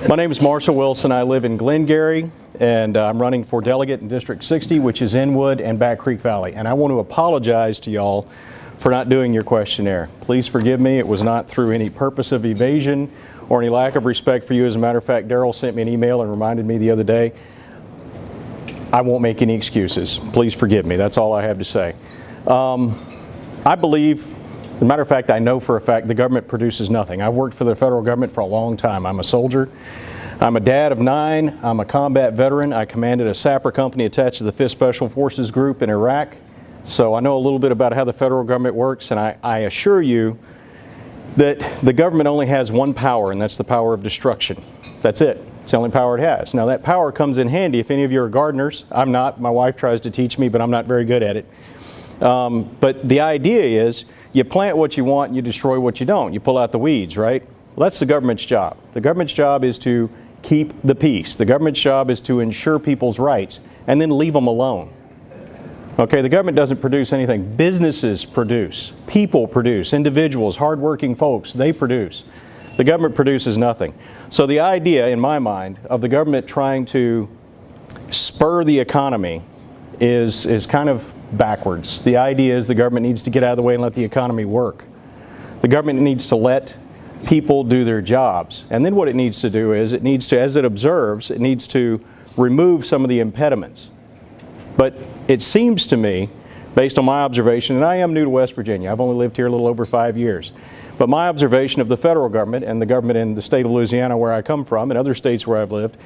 My name is Marshall Wilson. I live in Glengarry, and I'm running for delegate in District 60, which is Inwood and Back Creek Valley. And I want to apologize to y'all for not doing your questionnaire. Please forgive me. It was not through any purpose of evasion or any lack of respect for you. As a matter of fact, Daryl sent me an email and reminded me the other day. I won't make any excuses. Please forgive me. That's all I have to say. I believe, as a matter of fact, I know for a fact the government produces nothing. I've worked for the federal government for a long time. I'm a soldier. I'm a dad of 9. I'm a combat veteran. I commanded a sapper company attached to the 5th Special Forces Group in Iraq. So I know a little bit about how the federal government works, and I assure you that the government only has one power, and that's the power of destruction. That's it. It's the only power it has. Now that power comes in handy if any of you are gardeners. I'm not. My wife tries to teach me, but I'm not very good at it. But the idea is you plant what you want and you destroy what you don't. You pull out the weeds, right? Well, that's the government's job. The government's job is to keep the peace. The government's job is to ensure people's rights and then leave them alone. Okay, the government doesn't produce anything. Businesses produce, people produce, individuals, hardworking folks, they produce. The government produces nothing. So the idea, in my mind, of the government trying to spur the economy is kind of backwards. The idea is the government needs to get out of the way and let the economy work. The government needs to let people do their jobs. And then what it needs to do is it needs to, as it observes, it needs to remove some of the impediments. But it seems to me, based on my observation, and I am new to West Virginia, I've only lived here a little over 5 years, but my observation of the federal government and the government in the state of Louisiana where I come from and other states where I've lived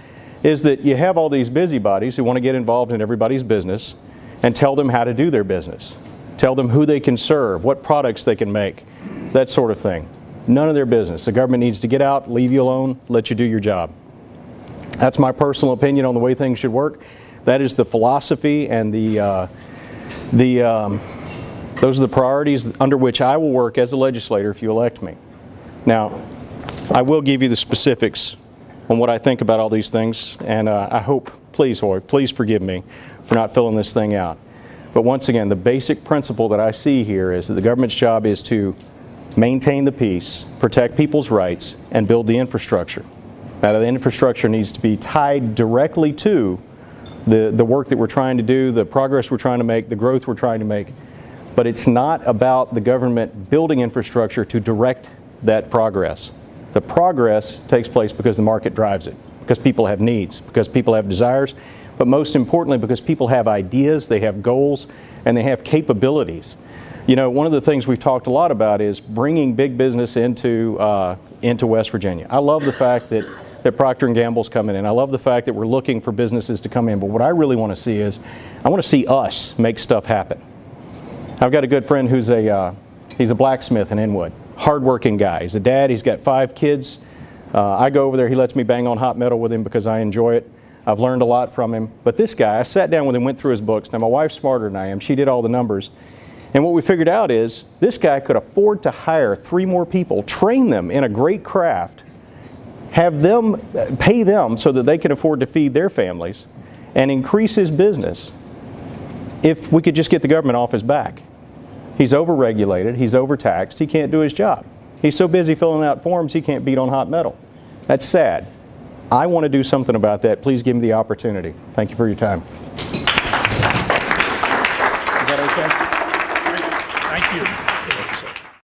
is that you have all these busybodies who want to get involved in everybody's business and tell them how to do their business. Tell them who they can serve, what products they can make, that sort of thing. None of their business. The government needs to get out, leave you alone, let you do your job. That's my personal opinion on the way things should work. That is the philosophy and those are the priorities under which I will work as a legislator if you elect me. Now, I will give you the specifics on what I think about all these things, and I hope, please, Hoy, please forgive me for not filling this thing out. But once again, the basic principle that I see here is that the government's job is to maintain the peace, protect people's rights, and build the infrastructure. Now, the infrastructure needs to be tied directly to the work that we're trying to do, the progress we're trying to make, the growth we're trying to make. But it's not about the government building infrastructure to direct that progress. The progress takes place because the market drives it, because people have needs, because people have desires, but most importantly because people have ideas, they have goals, and they have capabilities. You know, one of the things we've talked a lot about is bringing big business into West Virginia. I love the fact that Procter & Gamble's coming in. I love the fact that we're looking for businesses to come in, but what I really want to see is, I want to see us make stuff happen. I've got a good friend who's he's a blacksmith in Inwood, hardworking guy. He's a dad, he's got 5 kids. I go over there, he lets me bang on hot metal with him because I enjoy it. I've learned a lot from him. But this guy, I sat down with him, went through his books. Now my wife's smarter than I am, she did all the numbers. And what we figured out is, this guy could afford to hire 3 more people, train them in a great craft, have them, pay them so that they can afford to feed their families, and increase his business if we could just get the government off his back. He's overregulated, he's overtaxed, he can't do his job. He's so busy filling out forms he can't beat on hot metal. That's sad. I want to do something about that. Please give me the opportunity. Thank you for your time. Is that okay?